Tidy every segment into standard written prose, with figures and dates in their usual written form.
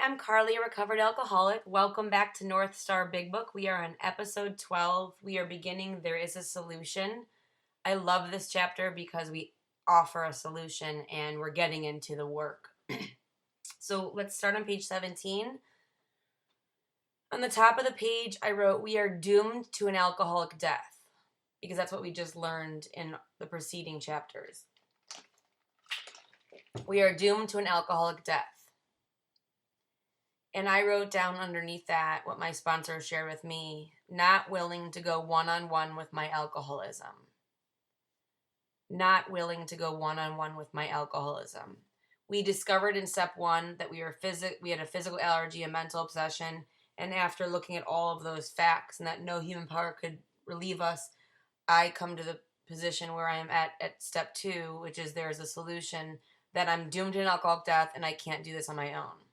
I'm Carly, a recovered alcoholic. Welcome back to North Star Big Book. We are on episode 12. We are beginning There is a Solution. I love this chapter because we offer a solution and we're getting into the work. So let's start on page 17. On the top of the page, I wrote, "We are doomed to an alcoholic death," because that's what we just learned in the preceding chapters. We are doomed to an alcoholic death. And I wrote down underneath that what my sponsor shared with me: not willing to go one-on-one with my alcoholism. Not willing to go one-on-one with my alcoholism. We discovered in step 1 that we had a physical allergy, a mental obsession, and after looking at all of those facts and that no human power could relieve us, I come to the position where I am at step 2, which is there is a solution, that I'm doomed to an alcoholic death and I can't do this on my own.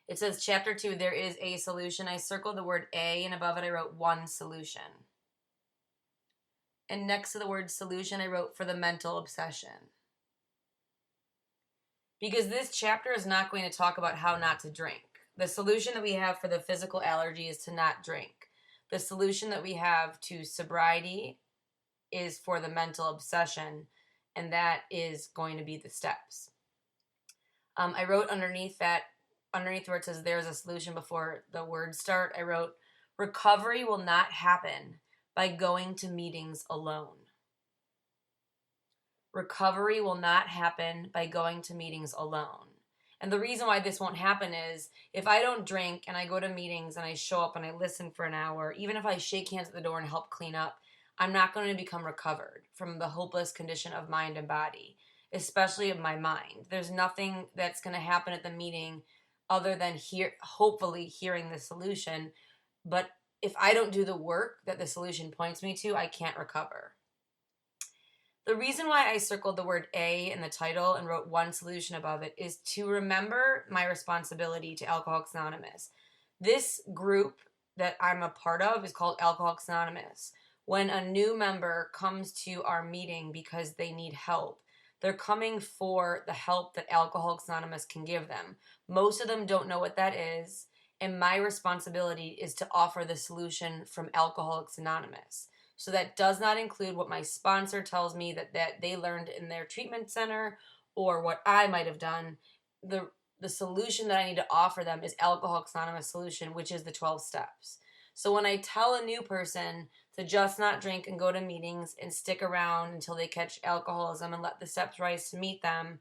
It says, chapter 2, there is a solution. I circled the word A, and above it I wrote one solution. And next to the word solution, I wrote for the mental obsession. Because this chapter is not going to talk about how not to drink. The solution that we have for the physical allergy is to not drink. The solution that we have to sobriety is for the mental obsession, and that is going to be the steps. I wrote underneath where it says there's a solution before the words start, I wrote, recovery will not happen by going to meetings alone. Recovery will not happen by going to meetings alone. And the reason why this won't happen is if I don't drink and I go to meetings and I show up and I listen for an hour, even if I shake hands at the door and help clean up, I'm not going to become recovered from the hopeless condition of mind and body, especially of my mind. There's nothing that's going to happen at the meeting other than hopefully hearing the solution. But if I don't do the work that the solution points me to, I can't recover. The reason why I circled the word A in the title and wrote one solution above it is to remember my responsibility to Alcoholics Anonymous. This group that I'm a part of is called Alcoholics Anonymous. When a new member comes to our meeting because they need help, they're coming for the help that Alcoholics Anonymous can give them. Most of them don't know what that is, and my responsibility is to offer the solution from Alcoholics Anonymous. So that does not include what my sponsor tells me that they learned in their treatment center or what I might have done. The solution that I need to offer them is Alcoholics Anonymous solution, which is the 12 steps. So when I tell a new person to just not drink and go to meetings and stick around until they catch alcoholism and let the steps rise to meet them,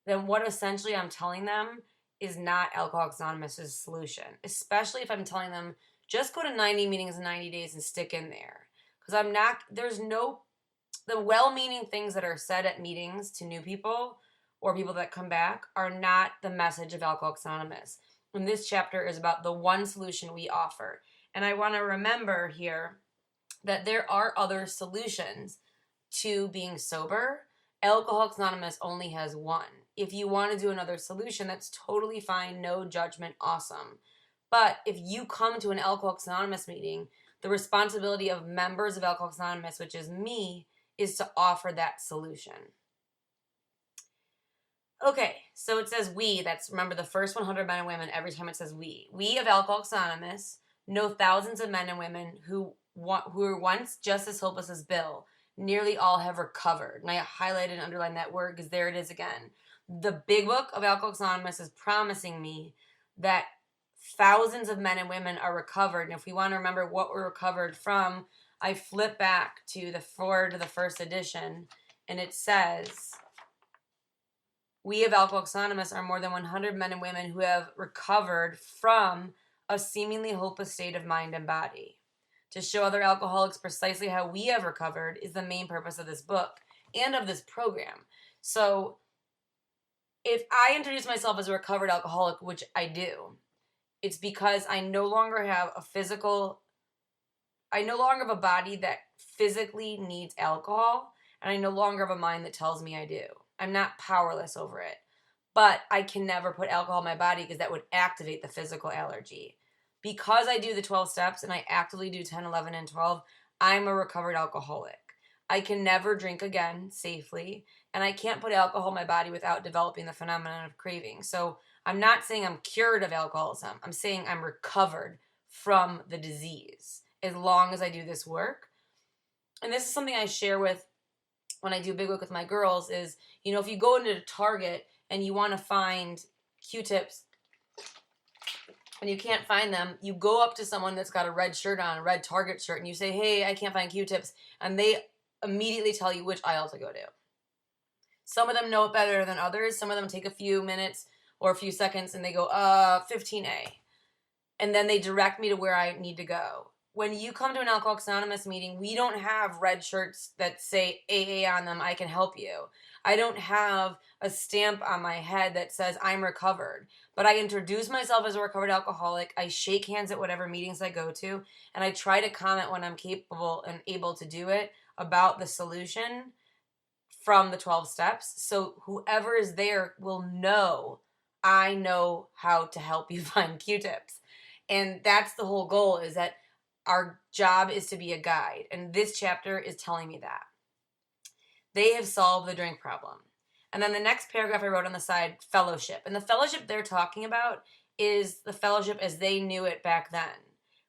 then what essentially I'm telling them is not Alcoholics Anonymous' solution, especially if I'm telling them just go to 90 meetings in 90 days and stick in there. Because the well-meaning things that are said at meetings to new people or people that come back are not the message of Alcoholics Anonymous. And this chapter is about the one solution we offer. And I want to remember here that there are other solutions to being sober. Alcoholics Anonymous only has one. If you want to do another solution, that's totally fine. No judgment. Awesome. But if you come to an Alcoholics Anonymous meeting, the responsibility of members of Alcoholics Anonymous, which is me, is to offer that solution. Okay, so it says we. Remember the first 100 men and women, every time it says we. We of Alcoholics Anonymous know thousands of men and women who were once just as hopeless as Bill. Nearly all have recovered. And I highlighted and underlined that word because there it is again. The Big Book of Alcoholics Anonymous is promising me that thousands of men and women are recovered. And if we want to remember what we're recovered from, I flip back to the first edition, and it says, we of Alcoholics Anonymous are more than 100 men and women who have recovered from a seemingly hopeless state of mind and body. To show other alcoholics precisely how we have recovered is the main purpose of this book and of this program. So if I introduce myself as a recovered alcoholic, which I do, it's because I no longer have a body that physically needs alcohol, and I no longer have a mind that tells me I do. I'm not powerless over it. But I can never put alcohol in my body because that would activate the physical allergy. Because I do the 12 steps and I actively do 10, 11, and 12, I'm a recovered alcoholic. I can never drink again safely, and I can't put alcohol in my body without developing the phenomenon of craving. So I'm not saying I'm cured of alcoholism. I'm saying I'm recovered from the disease as long as I do this work. And this is something I share with when I do big work with my girls is, if you go into Target and you want to find Q-tips and you can't find them, you go up to someone that's got a red shirt on, a red Target shirt, and you say, hey, I can't find Q-tips. And they immediately tell you which aisle to go to. Some of them know it better than others. Some of them take a few minutes or a few seconds and they go, 15A. And then they direct me to where I need to go. When you come to an Alcoholics Anonymous meeting, we don't have red shirts that say AA on them, I can help you. I don't have a stamp on my head that says I'm recovered. But I introduce myself as a recovered alcoholic. I shake hands at whatever meetings I go to. And I try to comment when I'm capable and able to do it about the solution from the 12 steps. So whoever is there will know I know how to help you find Q-tips. And that's the whole goal, is that our job is to be a guide. And this chapter is telling me that. They have solved the drink problem. And then the next paragraph I wrote on the side, fellowship. And the fellowship they're talking about is the fellowship as they knew it back then.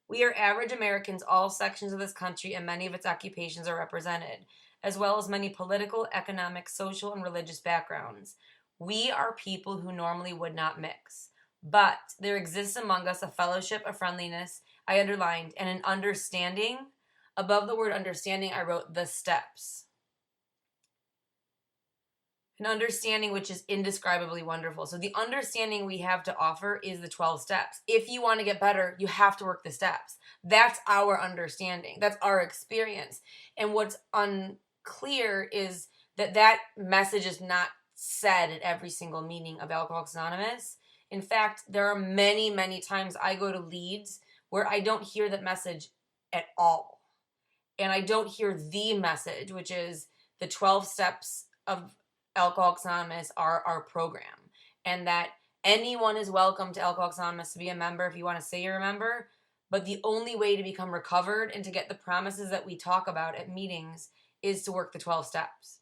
We are average Americans, all sections of this country, and many of its occupations are represented, as well as many political, economic, social, and religious backgrounds. We are people who normally would not mix. But there exists among us a fellowship, a friendliness, I underlined, and an understanding. Above the word understanding, I wrote the steps. An understanding which is indescribably wonderful. So the understanding we have to offer is the 12 steps. If you want to get better, you have to work the steps. That's our understanding. That's our experience. And what's unclear is that message is not said at every single meeting of Alcoholics Anonymous. In fact, there are many, many times I go to leads where I don't hear that message at all. And I don't hear the message, which is the 12 steps of Alcoholics Anonymous are our program. And that anyone is welcome to Alcoholics Anonymous to be a member if you want to say you're a member. But the only way to become recovered and to get the promises that we talk about at meetings is to work the 12 steps.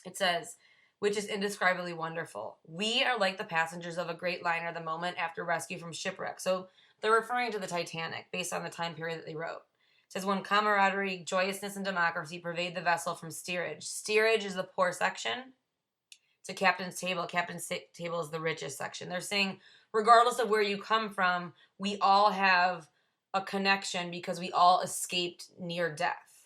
It says, which is indescribably wonderful. We are like the passengers of a great liner at the moment after rescue from shipwreck. So they're referring to the Titanic based on the time period that they wrote. It says, when camaraderie, joyousness, and democracy pervade the vessel from steerage. Steerage is the poor section. To captain's table. Captain's table is the richest section. They're saying, regardless of where you come from, we all have a connection because we all escaped near death.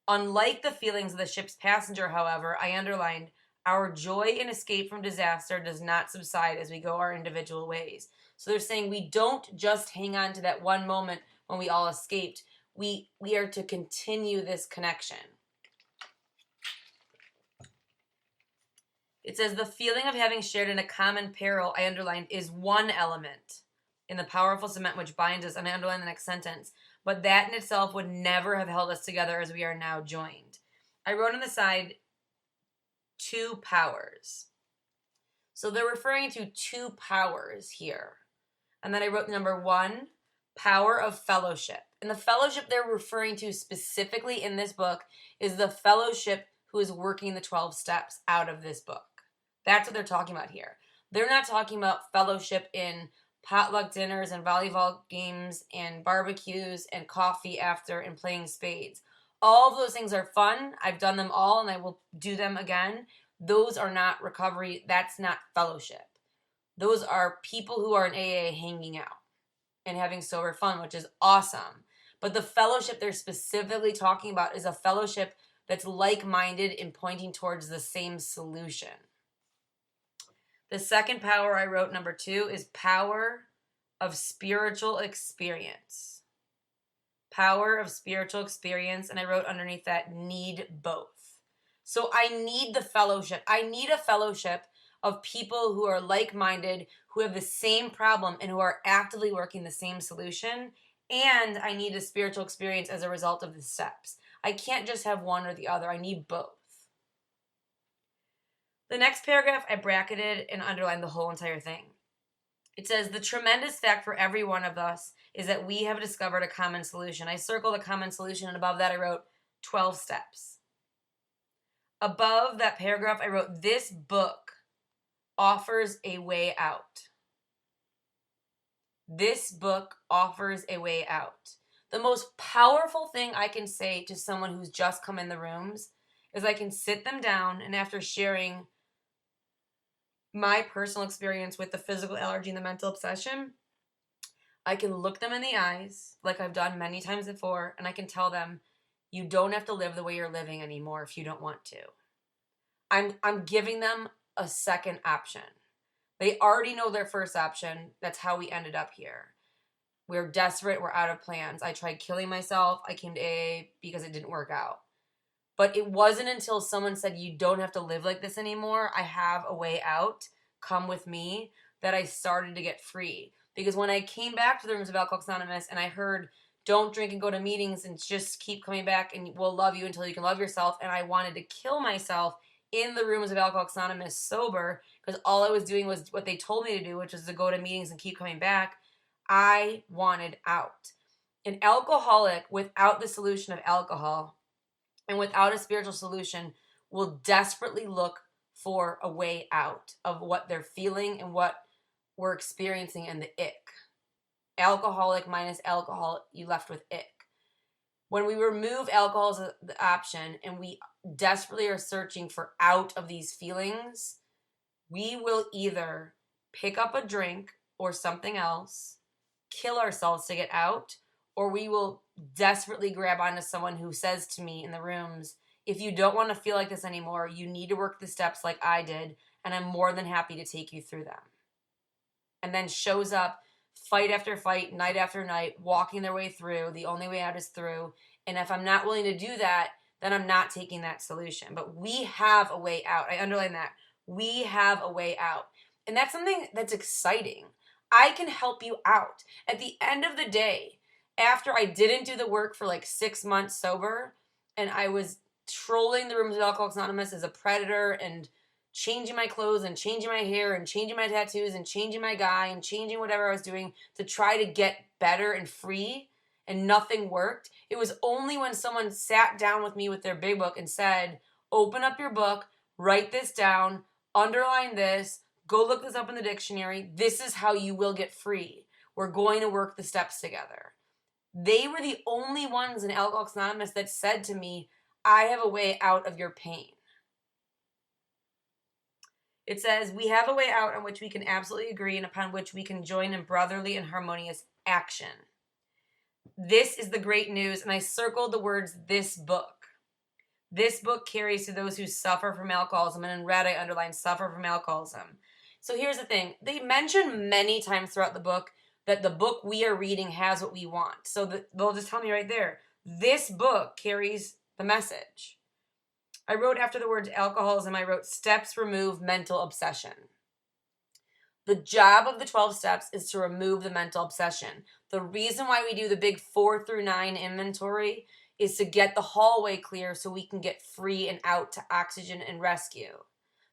Unlike the feelings of the ship's passenger, however, I underlined, our joy in escape from disaster does not subside as we go our individual ways. So they're saying we don't just hang on to that one moment when we all escaped. We are to continue this connection. It says the feeling of having shared in a common peril, I underlined, is one element in the powerful cement which binds us, and I underlined the next sentence. But that in itself would never have held us together as we are now joined. I wrote on the side, 2 powers. So they're referring to 2 powers here. And then I wrote number 1, power of fellowship. And the fellowship they're referring to specifically in this book is the fellowship who is working the 12 steps out of this book. That's what they're talking about here. They're not talking about fellowship in potluck dinners and volleyball games and barbecues and coffee after and playing spades. All of those things are fun. I've done them all and I will do them again. Those are not recovery. That's not fellowship. Those are people who are in AA hanging out and having sober fun, which is awesome. But the fellowship they're specifically talking about is a fellowship that's like-minded in pointing towards the same solution. The second power I wrote, number 2, is power of spiritual experience. Power of spiritual experience, and I wrote underneath that, need both. So I need the fellowship. I need a fellowship of people who are like-minded, who have the same problem, and who are actively working the same solution. And I need a spiritual experience as a result of the steps. I can't just have one or the other. I need both. The next paragraph, I bracketed and underlined the whole entire thing. It says, the tremendous fact for every one of us is that we have discovered a common solution. I circled a common solution, and above that I wrote 12 steps. Above that paragraph, I wrote, this book offers a way out. This book offers a way out. The most powerful thing I can say to someone who's just come in the rooms is I can sit them down, and after sharing my personal experience with the physical allergy and the mental obsession, I can look them in the eyes like I've done many times before, and I can tell them, you don't have to live the way you're living anymore if you don't want to. I'm giving them a second option. They already know their first option. That's how we ended up here. We're desperate. We're out of plans. I tried killing myself. I came to AA because it didn't work out. But it wasn't until someone said, you don't have to live like this anymore, I have a way out, come with me, that I started to get free. Because when I came back to the rooms of Alcoholics Anonymous and I heard, don't drink and go to meetings and just keep coming back and we'll love you until you can love yourself, and I wanted to kill myself in the rooms of Alcoholics Anonymous sober, because all I was doing was what they told me to do, which was to go to meetings and keep coming back, I wanted out. An alcoholic without the solution of alcohol and without a spiritual solution will desperately look for a way out of what they're feeling and what we're experiencing in the ick. Alcoholic minus alcohol, you left with ick. When we remove alcohol as the option and we desperately are searching for out of these feelings, we will either pick up a drink or something else, kill ourselves to get out, or we will desperately grab onto someone who says to me in the rooms, if you don't want to feel like this anymore, you need to work the steps like I did, and I'm more than happy to take you through them. And then shows up fight after fight, night after night, walking their way through. The only way out is through. And if I'm not willing to do that, then I'm not taking that solution. But we have a way out. I underline that. We have a way out. And that's something that's exciting. I can help you out. At the end of the day, after I didn't do the work for like 6 months sober, and I was trolling the rooms of Alcoholics Anonymous as a predator and changing my clothes and changing my hair and changing my tattoos and changing my guy and changing whatever I was doing to try to get better and free, and nothing worked. It was only when someone sat down with me with their big book and said, open up your book, write this down, underline this, go look this up in the dictionary. This is how you will get free. We're going to work the steps together. They were the only ones in Alcoholics Anonymous that said to me, I have a way out of your pain. It says, we have a way out on which we can absolutely agree and upon which we can join in brotherly and harmonious action. This is the great news, and I circled the words, this book. This book carries to those who suffer from alcoholism, and in red I underlined suffer from alcoholism. So here's the thing. They mention many times throughout the book that the book we are reading has what we want. So they'll just tell me right there, this book carries the message. I wrote after the words alcoholism, I wrote steps remove mental obsession. The job of the 12 steps is to remove the mental obsession. The reason why we do the big 4 through 9 inventory is to get the hallway clear so we can get free and out to oxygen and rescue.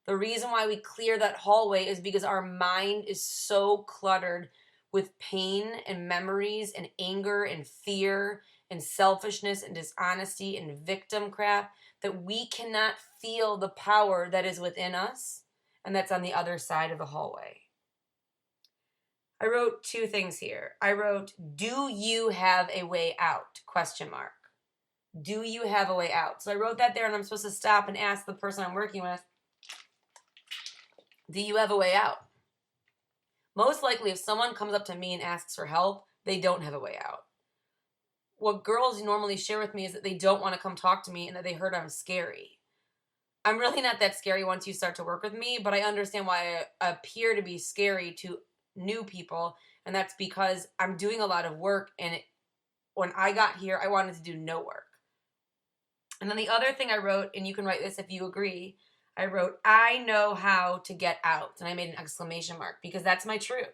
The reason why we clear that hallway is because our mind is so cluttered with pain and memories and anger and fear and selfishness and dishonesty and victim crap that we cannot feel the power that is within us and that's on the other side of the hallway. I wrote 2 things here. I wrote, do you have a way out? Question mark. Do you have a way out? So I wrote that there, and I'm supposed to stop and ask the person I'm working with, do you have a way out? Most likely, if someone comes up to me and asks for help, they don't have a way out. What girls normally share with me is that they don't want to come talk to me and that they heard I'm scary. I'm really not that scary once you start to work with me, but I understand why I appear to be scary to new people, and that's because I'm doing a lot of work, and when I got here, I wanted to do no work. And then the other thing I wrote, and you can write this if you agree, I wrote, I know how to get out, and I made an exclamation mark because that's my truth.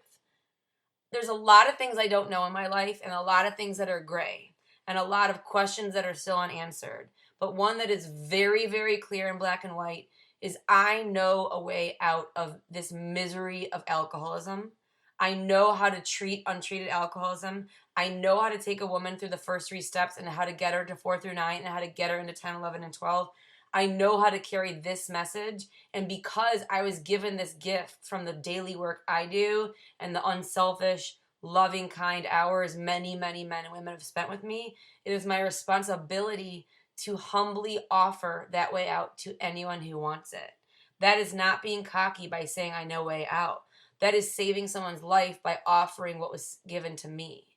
There's a lot of things I don't know in my life and a lot of things that are gray and a lot of questions that are still unanswered. But one that is very, very clear in black and white is I know a way out of this misery of alcoholism. I know how to treat untreated alcoholism. I know how to take a woman through the first 3 steps and how to get her to 4 through 9 and how to get her into 10, 11, and 12. I know how to carry this message. And because I was given this gift from the daily work I do and the unselfish, loving, kind hours many, many men and women have spent with me, it is my responsibility to humbly offer that way out to anyone who wants it. That is not being cocky by saying I know way out. That is saving someone's life by offering what was given to me.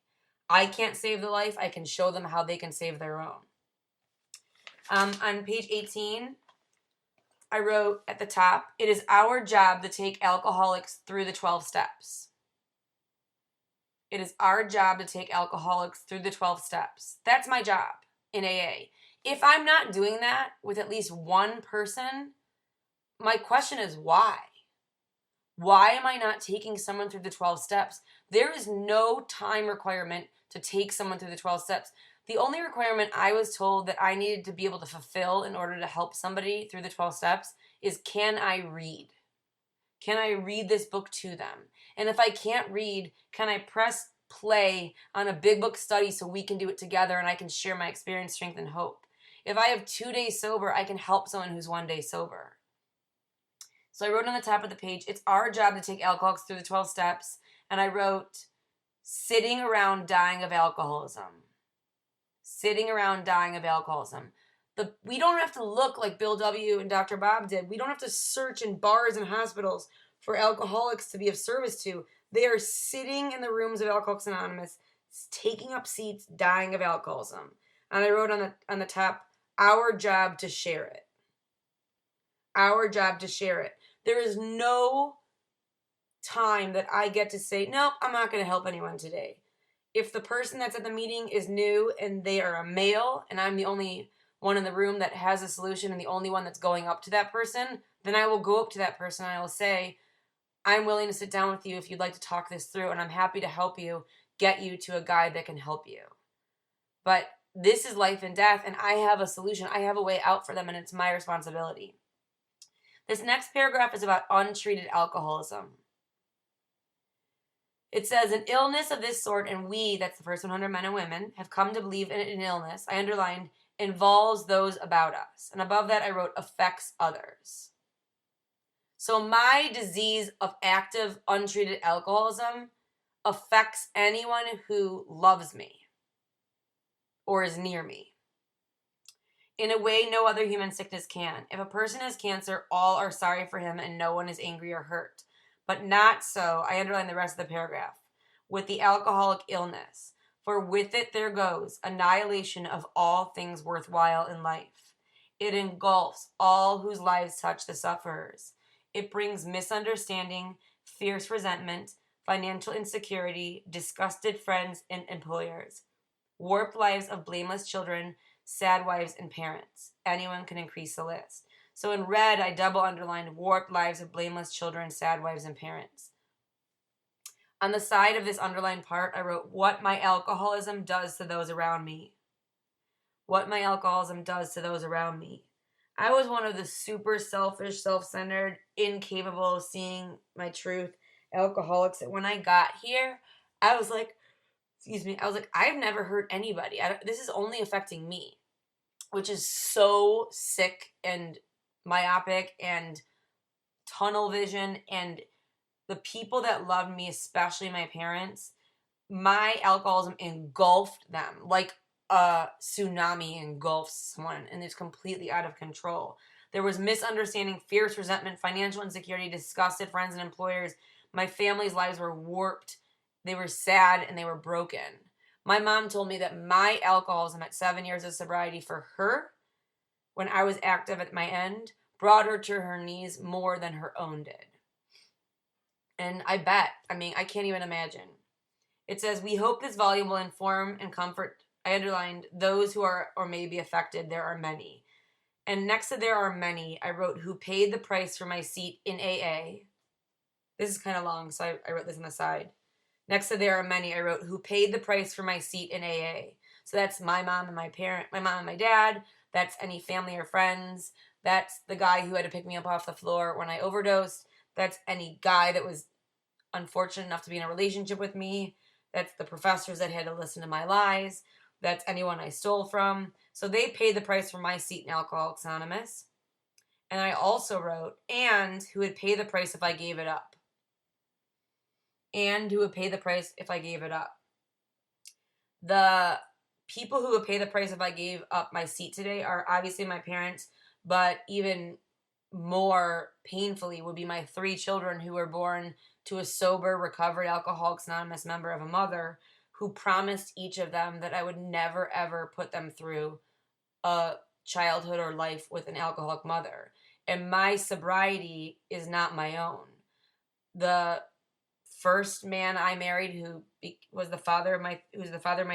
I can't save the life. I can show them how they can save their own. On page 18, I wrote at the top, it is our job to take alcoholics through the 12 steps. It is our job to take alcoholics through the 12 steps. That's my job in AA. If I'm not doing that with at least one person, my question is why? Why am I not taking someone through the 12 steps? There is no time requirement to take someone through the 12 steps. The only requirement I was told that I needed to be able to fulfill in order to help somebody through the 12 steps is, can I read? Can I read this book to them? And if I can't read, can I press play on a big book study so we can do it together and I can share my experience, strength, and hope? If I have 2 days sober, I can help someone who's 1 day sober. So I wrote on the top of the page, it's our job to take alcoholics through the 12 steps. And I wrote, sitting around dying of alcoholism. Sitting around dying of alcoholism. We don't have to look like Bill W. and Dr. Bob did. We don't have to search in bars and hospitals for alcoholics to be of service to. They are sitting in the rooms of Alcoholics Anonymous, taking up seats, dying of alcoholism. And I wrote on the top, our job to share it. Our job to share it. There is no time that I get to say, nope, I'm not going to help anyone today. If the person that's at the meeting is new and they are a male and I'm the only one in the room that has a solution and the only one that's going up to that person, then I will go up to that person and I will say, I'm willing to sit down with you if you'd like to talk this through, and I'm happy to help you get you to a guide that can help you. But this is life and death, and I have a solution. I have a way out for them, and it's my responsibility. This next paragraph is about untreated alcoholism. It says, an illness of this sort, and we, that's the first 100 men and women, have come to believe in an illness, I underlined, involves those about us. And above that, I wrote, affects others. So my disease of active, untreated alcoholism affects anyone who loves me or is near me. In a way no other human sickness can. If a person has cancer, all are sorry for him and no one is angry or hurt. But not so, I underline the rest of the paragraph, with the alcoholic illness. For with it there goes annihilation of all things worthwhile in life. It engulfs all whose lives touch the sufferers. It brings misunderstanding, fierce resentment, financial insecurity, disgusted friends and employers, warped lives of blameless children, sad wives and parents. Anyone can increase the list. So in red, I double underlined warped lives of blameless children, sad wives, and parents. On the side of this underlined part, I wrote, what my alcoholism does to those around me. What my alcoholism does to those around me. I was one of the super selfish, self-centered, incapable of seeing my truth alcoholics that when I got here, I was like, I've never hurt anybody. This is only affecting me, which is so sick and myopic and tunnel vision. And the people that loved me, especially my parents, my alcoholism engulfed them like a tsunami engulfs someone, and it's completely out of control. There was misunderstanding, fierce resentment, financial insecurity, disgusted friends and employers. My family's lives were warped. They were sad and they were broken. My mom told me that my alcoholism at 7 years of sobriety for her, when I was active at my end, brought her to her knees more than her own did. And I can't even imagine. It says, we hope this volume will inform and comfort, I underlined, those who are or may be affected. There are many. And next to there are many, I wrote, who paid the price for my seat in AA. This is kind of long, so I wrote this on the side. Next to there are many, I wrote, who paid the price for my seat in AA. So that's my mom and my mom and my dad. That's any family or friends. That's the guy who had to pick me up off the floor when I overdosed. That's any guy that was unfortunate enough to be in a relationship with me. That's the professors that had to listen to my lies. That's anyone I stole from. So they paid the price for my seat in Alcoholics Anonymous. And I also wrote, and who would pay the price if I gave it up. And who would pay the price if I gave it up. The people who would pay the price if I gave up my seat today are obviously my parents, but even more painfully would be my 3 children who were born to a sober, recovered Alcoholics Anonymous member of a mother who promised each of them that I would never, ever put them through a childhood or life with an alcoholic mother. And my sobriety is not my own. The first man I married, who was the father of my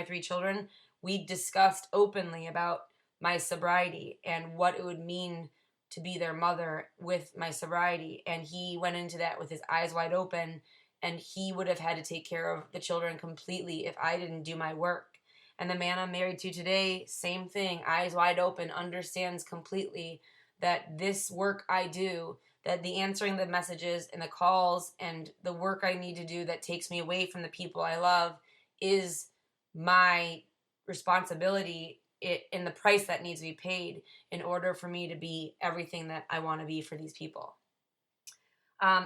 3 children, we discussed openly about my sobriety and what it would mean to be their mother with my sobriety. And he went into that with his eyes wide open, and he would have had to take care of the children completely if I didn't do my work. And the man I'm married to today, same thing, eyes wide open, understands completely that this work I do, that the answering the messages and the calls and the work I need to do that takes me away from the people I love is my responsibility in the price that needs to be paid in order for me to be everything that I want to be for these people.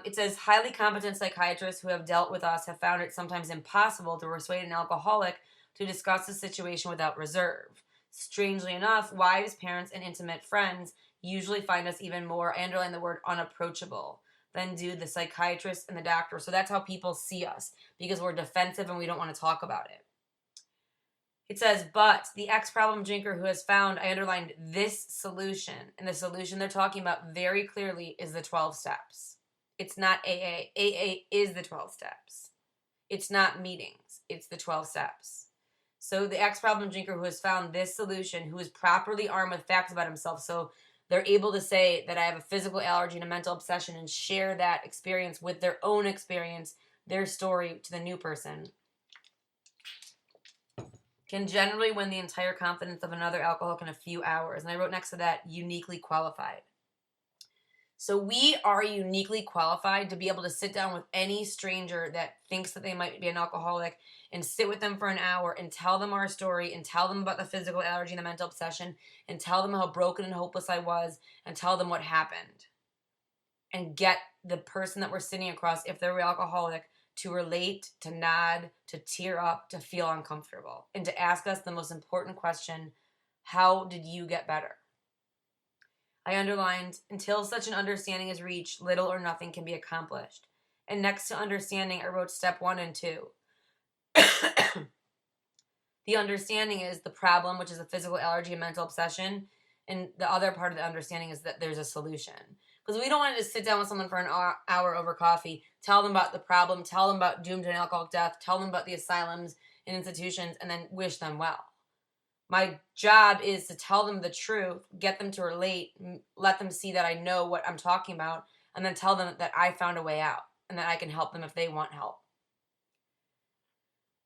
It says, highly competent psychiatrists who have dealt with us have found it sometimes impossible to persuade an alcoholic to discuss the situation without reserve. Strangely enough, wives, parents, and intimate friends usually find us even more, I underline the word unapproachable, than do the psychiatrists and the doctor. So that's how people see us, because we're defensive and we don't want to talk about it. It says, but the ex-problem drinker who has found, I underlined this solution, and the solution they're talking about very clearly is the 12 steps. It's not AA. AA is the 12 steps. It's not meetings. It's the 12 steps. So the ex-problem drinker who has found this solution, who is properly armed with facts about himself, so they're able to say that I have a physical allergy and a mental obsession and share that experience with their own experience, their story to the new person, can generally win the entire confidence of another alcoholic in a few hours. And I wrote next to that, uniquely qualified. So we are uniquely qualified to be able to sit down with any stranger that thinks that they might be an alcoholic and sit with them for an hour and tell them our story and tell them about the physical allergy and the mental obsession and tell them how broken and hopeless I was and tell them what happened. And get the person that we're sitting across, if they're alcoholic, to relate, to nod, to tear up, to feel uncomfortable, and to ask us the most important question, how did you get better? I underlined, until such an understanding is reached, little or nothing can be accomplished. And next to understanding, I wrote step 1 and 2. The understanding is the problem, which is a physical allergy and mental obsession, and the other part of the understanding is that there's a solution. Because we don't want to just sit down with someone for an hour over coffee, tell them about the problem, tell them about doomed to an alcoholic death, tell them about the asylums and institutions, and then wish them well. My job is to tell them the truth, get them to relate, let them see that I know what I'm talking about, and then tell them that I found a way out and that I can help them if they want help.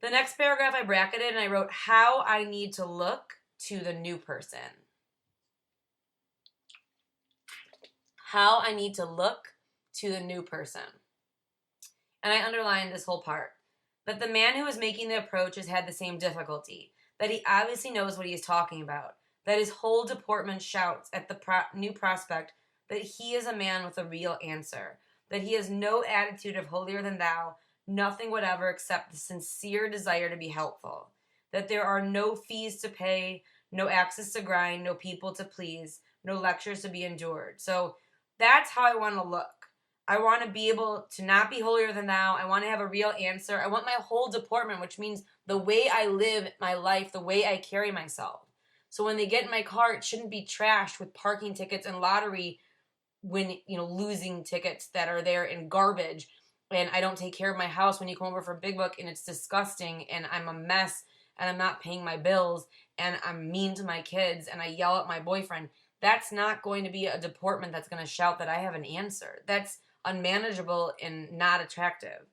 The next paragraph I bracketed and I wrote how I need to look to the new person. How I need to look to the new person. And I underlined this whole part. That the man who is making the approach has had the same difficulty. That he obviously knows what he is talking about. That his whole deportment shouts at the new prospect that he is a man with a real answer. That he has no attitude of holier than thou, nothing whatever except the sincere desire to be helpful. That there are no fees to pay, no axes to grind, no people to please, no lectures to be endured. So that's how I want to look. I want to be able to not be holier than thou. I want to have a real answer. I want my whole deportment, which means the way I live my life, the way I carry myself. So when they get in my car, it shouldn't be trashed with parking tickets and lottery losing tickets that are there in garbage. And I don't take care of my house when you come over for Big Book and it's disgusting and I'm a mess and I'm not paying my bills and I'm mean to my kids and I yell at my boyfriend. That's not going to be a deportment that's going to shout that I have an answer. That's unmanageable and not attractive.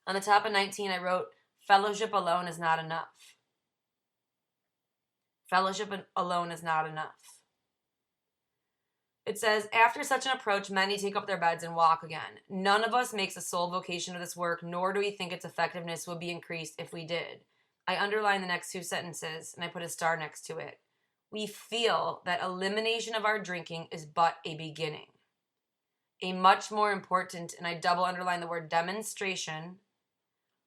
On the top of 19, I wrote, fellowship alone is not enough. Fellowship alone is not enough. It says, after such an approach, many take up their beds and walk again. None of us makes a sole vocation of this work, nor do we think its effectiveness would be increased if we did. I underlined the next 2 sentences, and I put a star next to it. we feel that elimination of our drinking is but a beginning. A much more important, and I double underline the word demonstration,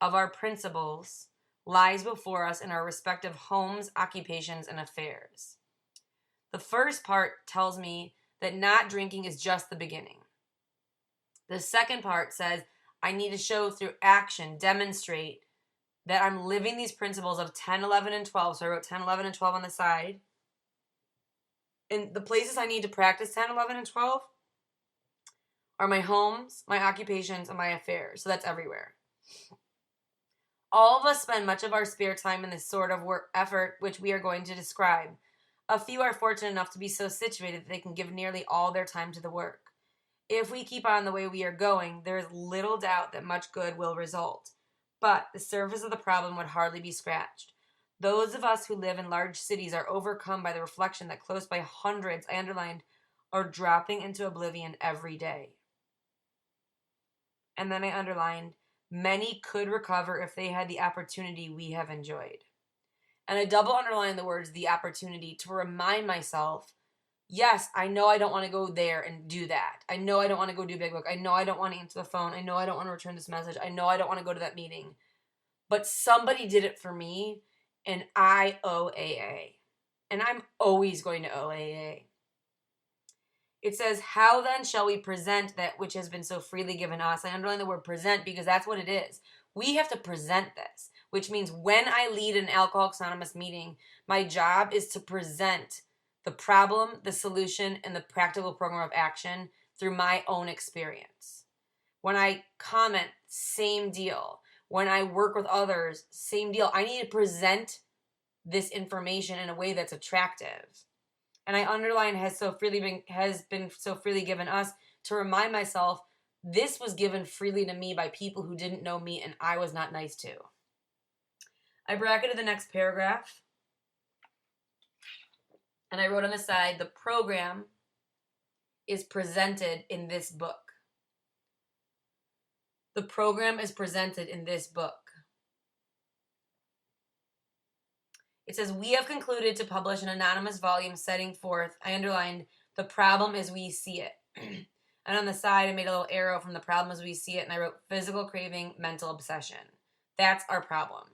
of our principles lies before us in our respective homes, occupations, and affairs. The first part tells me that not drinking is just the beginning. The second part says I need to show through action, demonstrate that I'm living these principles of 10, 11, and 12. So I wrote 10, 11, and 12 on the side. And the places I need to practice 10, 11, and 12 are my homes, my occupations, and my affairs. So that's everywhere. All of us spend much of our spare time in this sort of work effort, which we are going to describe. A few are fortunate enough to be so situated that they can give nearly all their time to the work. If we keep on the way we are going, there is little doubt that much good will result. But the surface of the problem would hardly be scratched. Those of us who live in large cities are overcome by the reflection that close by hundreds, I underlined, are dropping into oblivion every day. And then I underlined, many could recover if they had the opportunity we have enjoyed. And I double underlined the words, the opportunity, to remind myself, yes, I know I don't want to go there and do that. I know I don't want to go do Big Book. I know I don't want to answer the phone. I know I don't want to return this message. I know I don't want to go to that meeting. But somebody did it for me, and I owe AA. And I'm always going to owe AA. It says, how then shall we present that which has been so freely given us? I underline the word present because that's what it is. We have to present this, which means when I lead an Alcoholics Anonymous meeting, my job is to present the problem, the solution, and the practical program of action through my own experience. When I comment, same deal. When I work with others, same deal. I need to present this information in a way that's attractive. And I underline has been so freely given us to remind myself this was given freely to me by people who didn't know me and I was not nice to. I bracketed the next paragraph and I wrote on the side, the program is presented in this book. The program is presented in this book. It says, we have concluded to publish an anonymous volume setting forth, I underlined, the problem as we see it. And on the side, I made a little arrow from the problem as we see it, and I wrote physical craving, mental obsession. That's our problem.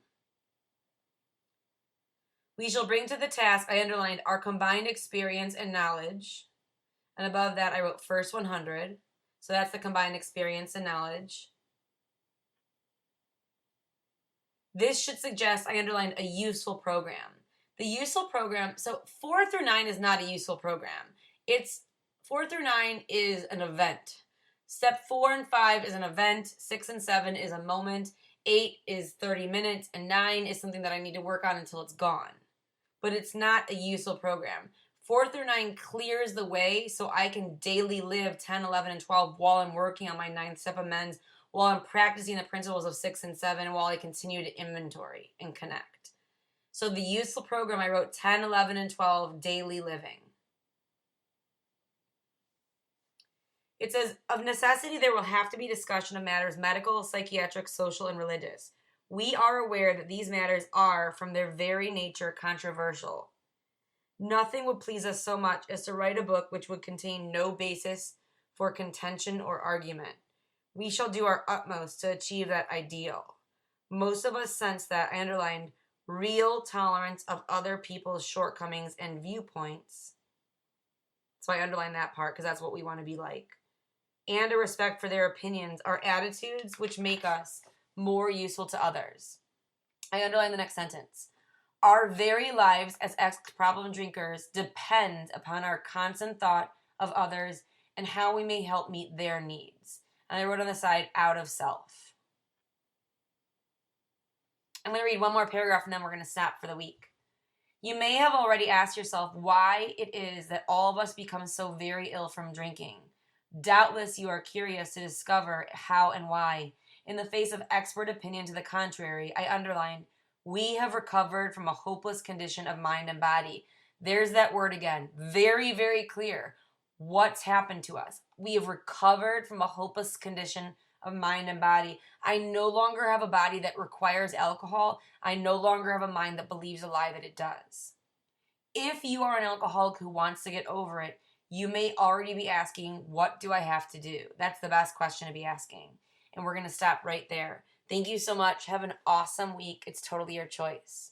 We shall bring to the task, I underlined, our combined experience and knowledge. And above that, I wrote first 100. So that's the combined experience and knowledge. This should suggest, I underlined, a useful program. The useful program, so 4 through 9 is not a useful program. 4 through 9 is an event. Step 4 and 5 is an event. 6 and 7 is a moment. 8 is 30 minutes. And 9 is something that I need to work on until it's gone. But it's not a useful program. 4 through 9 clears the way so I can daily live 10, 11, and 12 while I'm working on my 9th step amends, while I'm practicing the principles of 6 and 7, while I continue to inventory and connect. So the useful program, I wrote 10, 11, and 12, daily living. It says, of necessity, there will have to be discussion of matters medical, psychiatric, social, and religious. We are aware that these matters are, from their very nature, controversial. Nothing would please us so much as to write a book which would contain no basis for contention or argument. We shall do our utmost to achieve that ideal. Most of us sense that, I underlined, real tolerance of other people's shortcomings and viewpoints. So I underlined that part because that's what we want to be like. And a respect for their opinions are attitudes which make us more useful to others. I underline the next sentence. Our very lives as ex-problem drinkers depend upon our constant thought of others and how we may help meet their needs. And I wrote on the side, out of self. I'm going to read one more paragraph and then we're going to stop for the week. You may have already asked yourself why it is that all of us become so very ill from drinking. Doubtless you are curious to discover how and why. In the face of expert opinion to the contrary, I underline, we have recovered from a hopeless condition of mind and body. There's that word again. Very, very clear. What's happened to us? We have recovered from a hopeless condition of mind and body. I no longer have a body that requires alcohol. I no longer have a mind that believes a lie that it does. If you are an alcoholic who wants to get over it, you may already be asking, what do I have to do? That's the best question to be asking. And we're going to stop right there. Thank you so much. Have an awesome week. It's totally your choice.